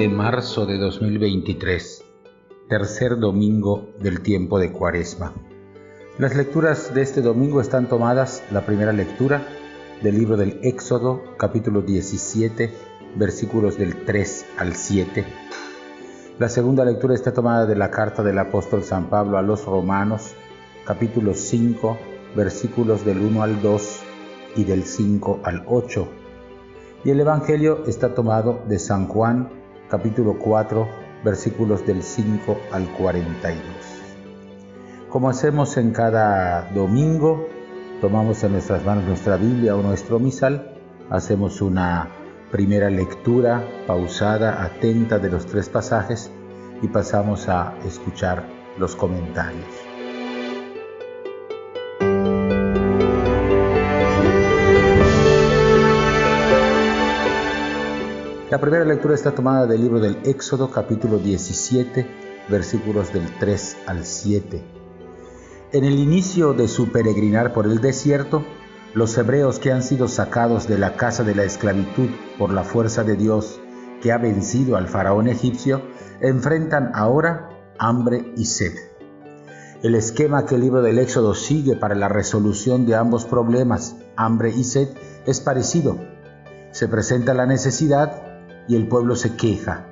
de marzo de 2023, tercer domingo del tiempo de Cuaresma. Las lecturas de este domingo están tomadas, la primera lectura, del libro del Éxodo, capítulo 17, versículos del 3 al 7. La segunda lectura está tomada de la carta del apóstol San Pablo a los Romanos, capítulo 5, versículos del 1 al 2 y del 5 al 8. Y el Evangelio está tomado de San Juan, capítulo 4, versículos del 5 al 42. Como hacemos en cada domingo, tomamos en nuestras manos nuestra Biblia o nuestro misal, hacemos una primera lectura pausada, atenta de los tres pasajes y pasamos a escuchar los comentarios. La primera lectura está tomada del libro del Éxodo, capítulo 17, versículos del 3 al 7. En el inicio de su peregrinar por el desierto, los hebreos que han sido sacados de la casa de la esclavitud por la fuerza de Dios que ha vencido al faraón egipcio, enfrentan ahora hambre y sed. El esquema que el libro del Éxodo sigue para la resolución de ambos problemas, hambre y sed, es parecido. Se presenta la necesidad y el pueblo se queja.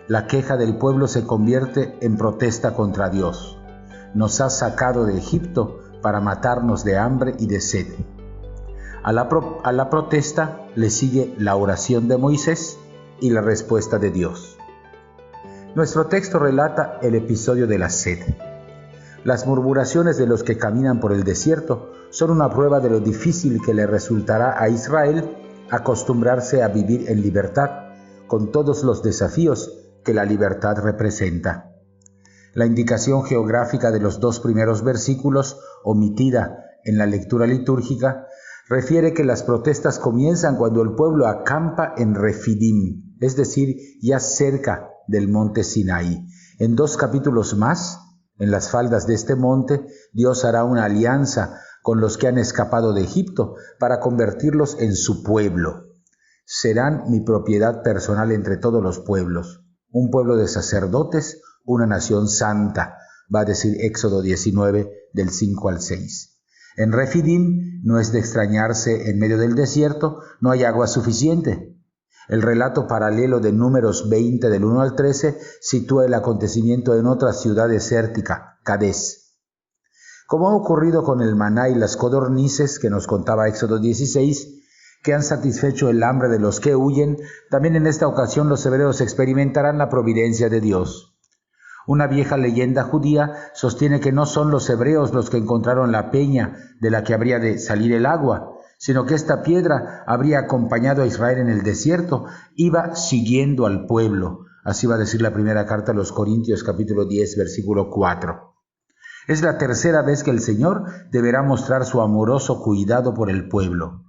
La queja del pueblo se convierte en protesta contra Dios. Nos ha sacado de Egipto para matarnos de hambre y de sed. A la protesta le sigue la oración de Moisés y la respuesta de Dios. Nuestro texto relata el episodio de la sed. Las murmuraciones de los que caminan por el desierto son una prueba de lo difícil que le resultará a Israel acostumbrarse a vivir en libertad, con todos los desafíos que la libertad representa. La indicación geográfica de los dos primeros versículos, omitida en la lectura litúrgica, refiere que las protestas comienzan cuando el pueblo acampa en Refidim, es decir, ya cerca del monte Sinaí. En 2 capítulos más, en las faldas de este monte, Dios hará una alianza con los que han escapado de Egipto para convertirlos en su pueblo. Serán mi propiedad personal entre todos los pueblos, un pueblo de sacerdotes, una nación santa, va a decir Éxodo 19 del 5 al 6. En Refidim no es de extrañarse, en medio del desierto no hay agua suficiente. El relato paralelo de Números 20 del 1 al 13 sitúa el acontecimiento en otra ciudad desértica, Cadés. Como ha ocurrido con el maná y las codornices que nos contaba Éxodo 16, que han satisfecho el hambre de los que huyen, también en esta ocasión los hebreos experimentarán la providencia de Dios. Una vieja leyenda judía sostiene que no son los hebreos los que encontraron la peña de la que habría de salir el agua, sino que esta piedra habría acompañado a Israel en el desierto, iba siguiendo al pueblo. Así va a decir la primera carta a los Corintios, capítulo 10, versículo 4. Es la tercera vez que el Señor deberá mostrar su amoroso cuidado por el pueblo.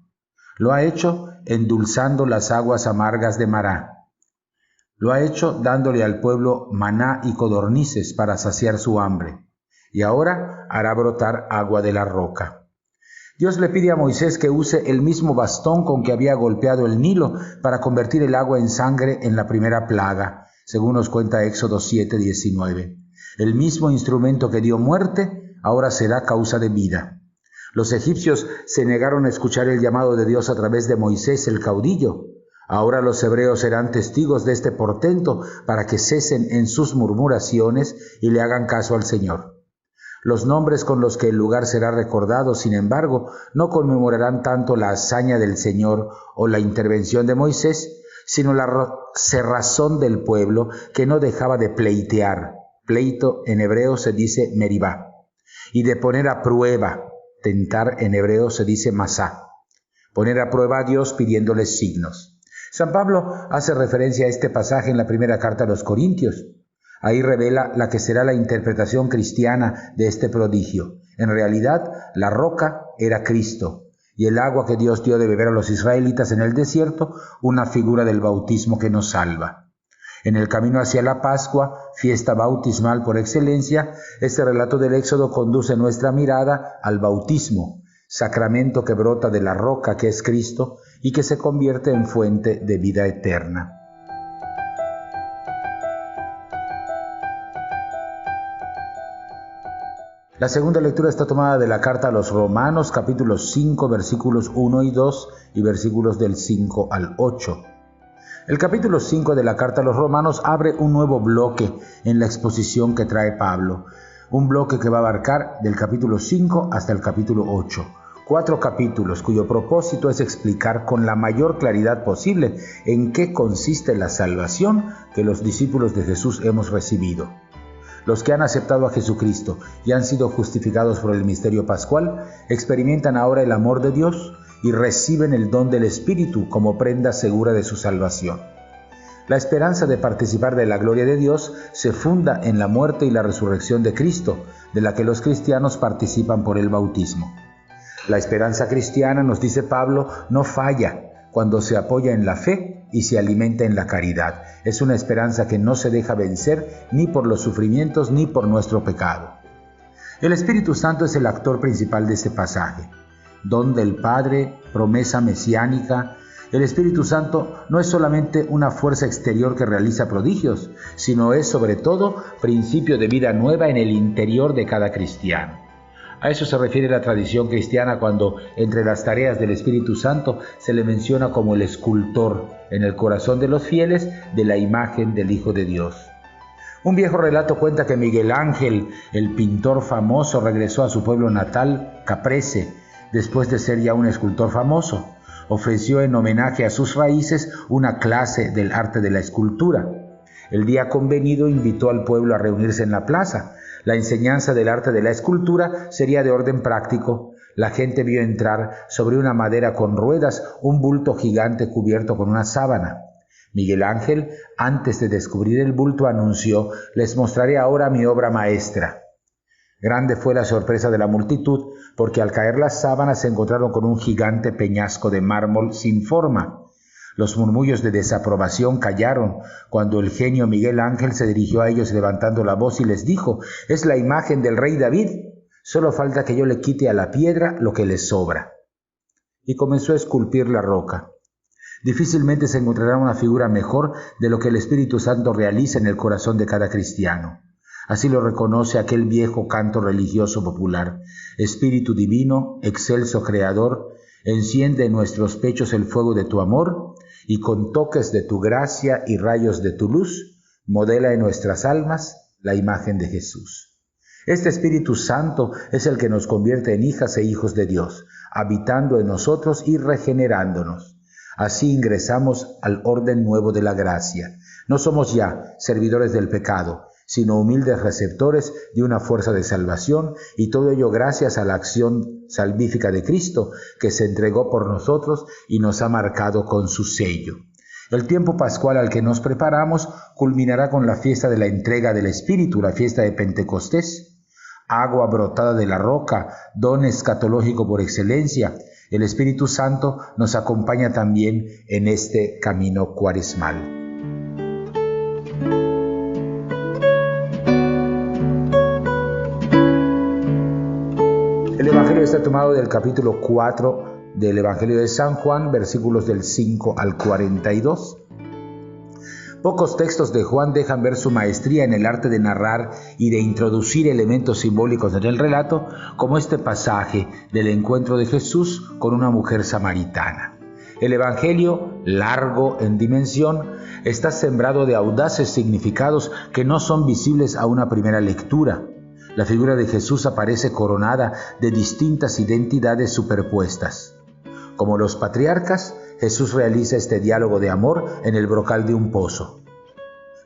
Lo ha hecho endulzando las aguas amargas de Mará. Lo ha hecho dándole al pueblo maná y codornices para saciar su hambre. Y ahora hará brotar agua de la roca. Dios le pide a Moisés que use el mismo bastón con que había golpeado el Nilo para convertir el agua en sangre en la primera plaga, según nos cuenta Éxodo 7:19. El mismo instrumento que dio muerte, ahora será causa de vida. Los egipcios se negaron a escuchar el llamado de Dios a través de Moisés, el caudillo. Ahora los hebreos serán testigos de este portento para que cesen en sus murmuraciones y le hagan caso al Señor. Los nombres con los que el lugar será recordado, sin embargo, no conmemorarán tanto la hazaña del Señor o la intervención de Moisés, sino la cerrazón del pueblo que no dejaba de pleitear. Pleito en hebreo se dice meribá. Y de poner a prueba. Tentar en hebreo se dice masá. Poner a prueba a Dios pidiéndoles signos. San Pablo hace referencia a este pasaje en la primera carta a los Corintios. Ahí revela la que será la interpretación cristiana de este prodigio. En realidad, la roca era Cristo, y el agua que Dios dio de beber a los israelitas en el desierto, una figura del bautismo que nos salva. En el camino hacia la Pascua, fiesta bautismal por excelencia, este relato del Éxodo conduce nuestra mirada al bautismo, sacramento que brota de la roca que es Cristo y que se convierte en fuente de vida eterna. La segunda lectura está tomada de la carta a los Romanos, capítulo 5, versículos 1 y 2 y versículos del 5 al 8. El capítulo 5 de la carta a los Romanos abre un nuevo bloque en la exposición que trae Pablo, un bloque que va a abarcar del capítulo 5 hasta el capítulo 8. 4 capítulos cuyo propósito es explicar con la mayor claridad posible en qué consiste la salvación que los discípulos de Jesús hemos recibido. Los que han aceptado a Jesucristo y han sido justificados por el misterio pascual experimentan ahora el amor de Dios y reciben el don del Espíritu como prenda segura de su salvación. La esperanza de participar de la gloria de Dios se funda en la muerte y la resurrección de Cristo, de la que los cristianos participan por el bautismo. La esperanza cristiana, nos dice Pablo, no falla cuando se apoya en la fe y se alimenta en la caridad. Es una esperanza que no se deja vencer ni por los sufrimientos ni por nuestro pecado. El Espíritu Santo es el actor principal de este pasaje. Don del Padre, promesa mesiánica. El Espíritu Santo no es solamente una fuerza exterior que realiza prodigios, sino es sobre todo principio de vida nueva en el interior de cada cristiano. A eso se refiere la tradición cristiana cuando entre las tareas del Espíritu Santo se le menciona como el escultor en el corazón de los fieles de la imagen del Hijo de Dios. Un viejo relato cuenta que Miguel Ángel, el pintor famoso, regresó a su pueblo natal, Caprese, después de ser ya un escultor famoso. Ofreció en homenaje a sus raíces una clase del arte de la escultura. El día convenido invitó al pueblo a reunirse en la plaza. La enseñanza del arte de la escultura sería de orden práctico. La gente vio entrar sobre una madera con ruedas un bulto gigante cubierto con una sábana. Miguel Ángel, antes de descubrir el bulto, anunció: «Les mostraré ahora mi obra maestra». Grande fue la sorpresa de la multitud, porque al caer las sábanas se encontraron con un gigante peñasco de mármol sin forma. Los murmullos de desaprobación callaron cuando el genio Miguel Ángel se dirigió a ellos levantando la voz y les dijo: «Es la imagen del rey David, solo falta que yo le quite a la piedra lo que le sobra». Y comenzó a esculpir la roca. Difícilmente se encontrará una figura mejor de lo que el Espíritu Santo realiza en el corazón de cada cristiano. Así lo reconoce aquel viejo canto religioso popular: «Espíritu divino, excelso creador, enciende en nuestros pechos el fuego de tu amor, y con toques de tu gracia y rayos de tu luz, modela en nuestras almas la imagen de Jesús». Este Espíritu Santo es el que nos convierte en hijas e hijos de Dios, habitando en nosotros y regenerándonos. Así ingresamos al orden nuevo de la gracia. No somos ya servidores del pecado, sino humildes receptores de una fuerza de salvación, y todo ello gracias a la acción salvífica de Cristo, que se entregó por nosotros y nos ha marcado con su sello. El tiempo pascual al que nos preparamos culminará con la fiesta de la entrega del Espíritu, la fiesta de Pentecostés. Agua brotada de la roca, don escatológico por excelencia, el Espíritu Santo nos acompaña también en este camino cuaresmal. El Evangelio está tomado del capítulo 4 del Evangelio de San Juan, versículos del 5 al 42. Pocos textos de Juan dejan ver su maestría en el arte de narrar y de introducir elementos simbólicos en el relato, como este pasaje del encuentro de Jesús con una mujer samaritana. El Evangelio, largo en dimensión, está sembrado de audaces significados que no son visibles a una primera lectura. La figura de Jesús aparece coronada de distintas identidades superpuestas. Como los patriarcas, Jesús realiza este diálogo de amor en el brocal de un pozo.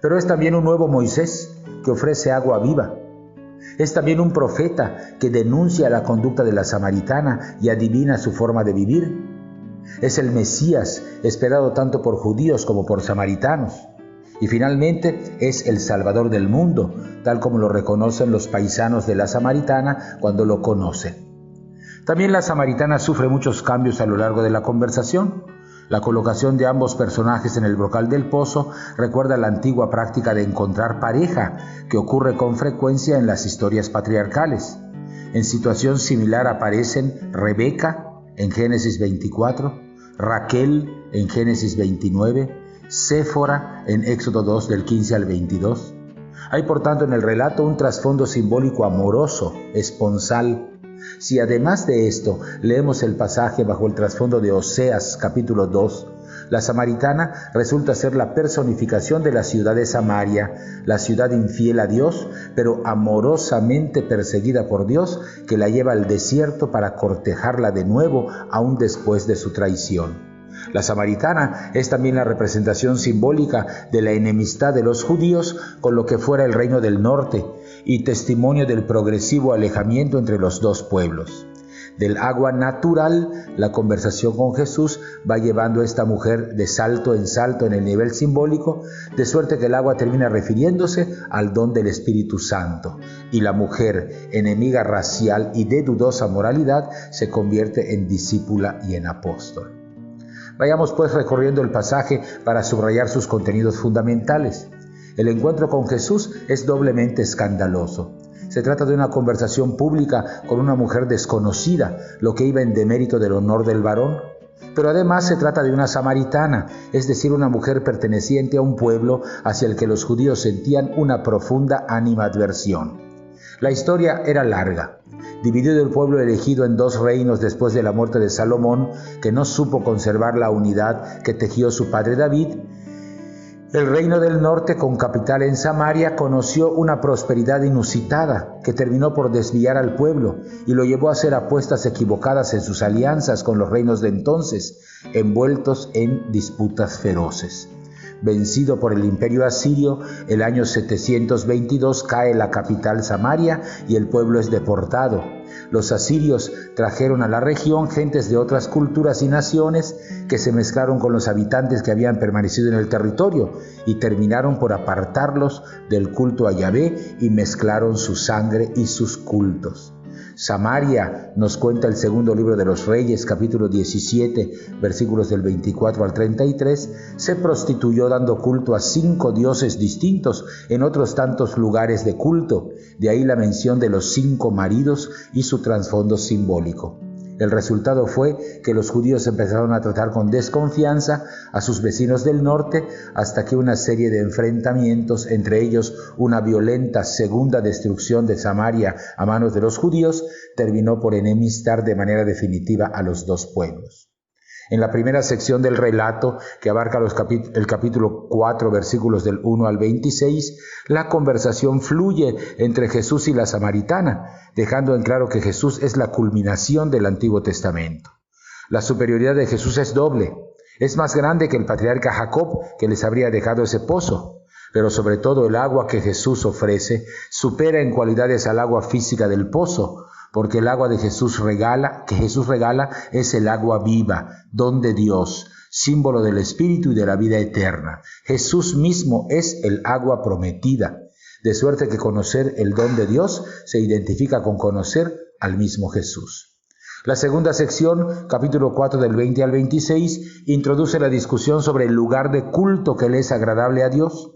Pero es también un nuevo Moisés que ofrece agua viva. Es también un profeta que denuncia la conducta de la samaritana y adivina su forma de vivir. Es el Mesías esperado tanto por judíos como por samaritanos. Y finalmente es el Salvador del mundo, tal como lo reconocen los paisanos de la samaritana cuando lo conocen. También la samaritana sufre muchos cambios a lo largo de la conversación. La colocación de ambos personajes en el brocal del pozo recuerda la antigua práctica de encontrar pareja que ocurre con frecuencia en las historias patriarcales. En situación similar aparecen Rebeca en Génesis 24, Raquel en Génesis 29, Séfora en Éxodo 2 del 15 al 22. Hay por tanto en el relato un trasfondo simbólico amoroso, esponsal. Si además de esto leemos el pasaje bajo el trasfondo de Oseas capítulo 2, la samaritana resulta ser la personificación de la ciudad de Samaria, la ciudad infiel a Dios, pero amorosamente perseguida por Dios, que la lleva al desierto para cortejarla de nuevo, aún después de su traición. La samaritana es también la representación simbólica de la enemistad de los judíos con lo que fuera el reino del norte y testimonio del progresivo alejamiento entre los dos pueblos. Del agua natural, la conversación con Jesús va llevando a esta mujer de salto en el nivel simbólico, de suerte que el agua termina refiriéndose al don del Espíritu Santo, y la mujer, enemiga racial y de dudosa moralidad, se convierte en discípula y en apóstol. Vayamos pues recorriendo el pasaje para subrayar sus contenidos fundamentales. El encuentro con Jesús es doblemente escandaloso. Se trata de una conversación pública con una mujer desconocida, lo que iba en demérito del honor del varón. Pero además se trata de una samaritana, es decir, una mujer perteneciente a un pueblo hacia el que los judíos sentían una profunda animadversión. La historia era larga. Dividido el pueblo elegido en dos reinos después de la muerte de Salomón, que no supo conservar la unidad que tejió su padre David, el reino del norte, con capital en Samaria, conoció una prosperidad inusitada que terminó por desviar al pueblo y lo llevó a hacer apuestas equivocadas en sus alianzas con los reinos de entonces, envueltos en disputas feroces. Vencido por el imperio asirio, el año 722 cae la capital Samaria y el pueblo es deportado. Los asirios trajeron a la región gentes de otras culturas y naciones que se mezclaron con los habitantes que habían permanecido en el territorio y terminaron por apartarlos del culto a Yahvé y mezclaron su sangre y sus cultos. Samaria, nos cuenta el segundo libro de los Reyes, capítulo 17, versículos del 24 al 33, se prostituyó dando culto a 5 dioses distintos en otros tantos lugares de culto. De ahí la mención de los 5 maridos y su trasfondo simbólico. El resultado fue que los judíos empezaron a tratar con desconfianza a sus vecinos del norte hasta que una serie de enfrentamientos, entre ellos una violenta segunda destrucción de Samaria a manos de los judíos, terminó por enemistar de manera definitiva a los dos pueblos. En la primera sección del relato, que abarca el capítulo 4, versículos del 1 al 26, la conversación fluye entre Jesús y la samaritana, dejando en claro que Jesús es la culminación del Antiguo Testamento. La superioridad de Jesús es doble. Es más grande que el patriarca Jacob, que les habría dejado ese pozo. Pero sobre todo el agua que Jesús ofrece supera en cualidades al agua física del pozo, porque el agua que Jesús regala es el agua viva, don de Dios, símbolo del Espíritu y de la vida eterna. Jesús mismo es el agua prometida, de suerte que conocer el don de Dios se identifica con conocer al mismo Jesús. La segunda sección, capítulo 4 del 20 al 26, introduce la discusión sobre el lugar de culto que le es agradable a Dios.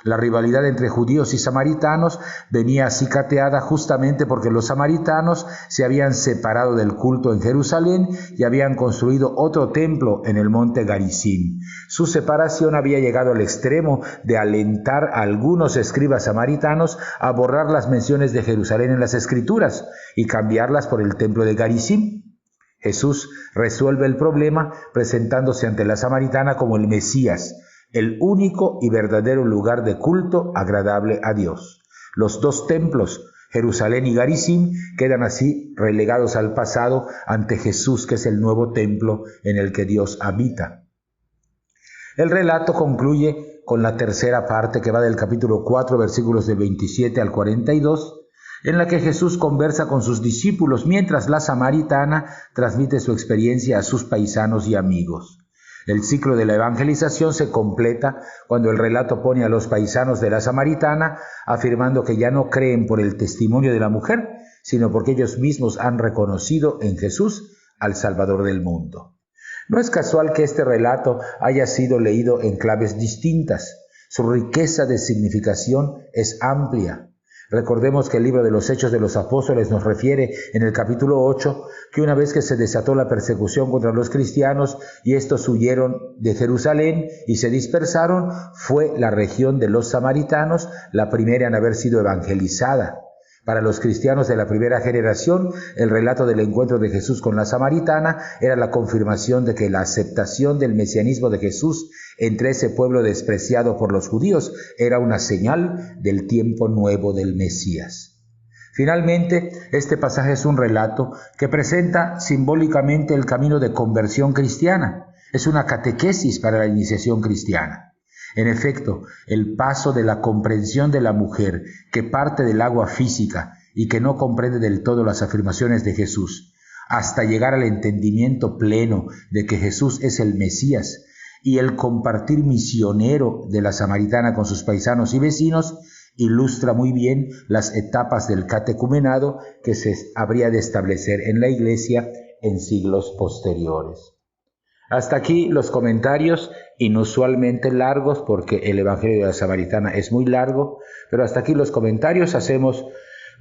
La rivalidad entre judíos y samaritanos venía acicateada justamente porque los samaritanos se habían separado del culto en Jerusalén y habían construido otro templo en el monte Garizim. Su separación había llegado al extremo de alentar a algunos escribas samaritanos a borrar las menciones de Jerusalén en las Escrituras y cambiarlas por el templo de Garizim. Jesús resuelve el problema presentándose ante la samaritana como el Mesías, el único y verdadero lugar de culto agradable a Dios. Los dos templos, Jerusalén y Garizim, quedan así relegados al pasado ante Jesús, que es el nuevo templo en el que Dios habita. El relato concluye con la tercera parte, que va del capítulo 4, versículos del 27 al 42, en la que Jesús conversa con sus discípulos mientras la samaritana transmite su experiencia a sus paisanos y amigos. El ciclo de la evangelización se completa cuando el relato pone a los paisanos de la samaritana afirmando que ya no creen por el testimonio de la mujer, sino porque ellos mismos han reconocido en Jesús al Salvador del mundo. No es casual que este relato haya sido leído en claves distintas. Su riqueza de significación es amplia. Recordemos que el libro de los Hechos de los Apóstoles nos refiere en el capítulo 8 que una vez que se desató la persecución contra los cristianos y estos huyeron de Jerusalén y se dispersaron, fue la región de los samaritanos la primera en haber sido evangelizada. Para los cristianos de la primera generación, el relato del encuentro de Jesús con la samaritana era la confirmación de que la aceptación del mesianismo de Jesús entre ese pueblo despreciado por los judíos era una señal del tiempo nuevo del Mesías. Finalmente, este pasaje es un relato que presenta simbólicamente el camino de conversión cristiana. Es una catequesis para la iniciación cristiana. En efecto, el paso de la comprensión de la mujer que parte del agua física y que no comprende del todo las afirmaciones de Jesús, hasta llegar al entendimiento pleno de que Jesús es el Mesías, y el compartir misionero de la samaritana con sus paisanos y vecinos, ilustra muy bien las etapas del catecumenado que se habría de establecer en la Iglesia en siglos posteriores. Hasta aquí los comentarios, inusualmente largos porque el Evangelio de la Samaritana es muy largo, pero hasta aquí los comentarios. Hacemos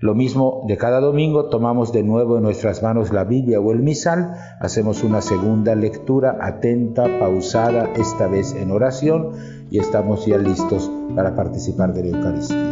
lo mismo de cada domingo, tomamos de nuevo en nuestras manos la Biblia o el misal, hacemos una segunda lectura atenta, pausada, esta vez en oración, y estamos ya listos para participar de la Eucaristía.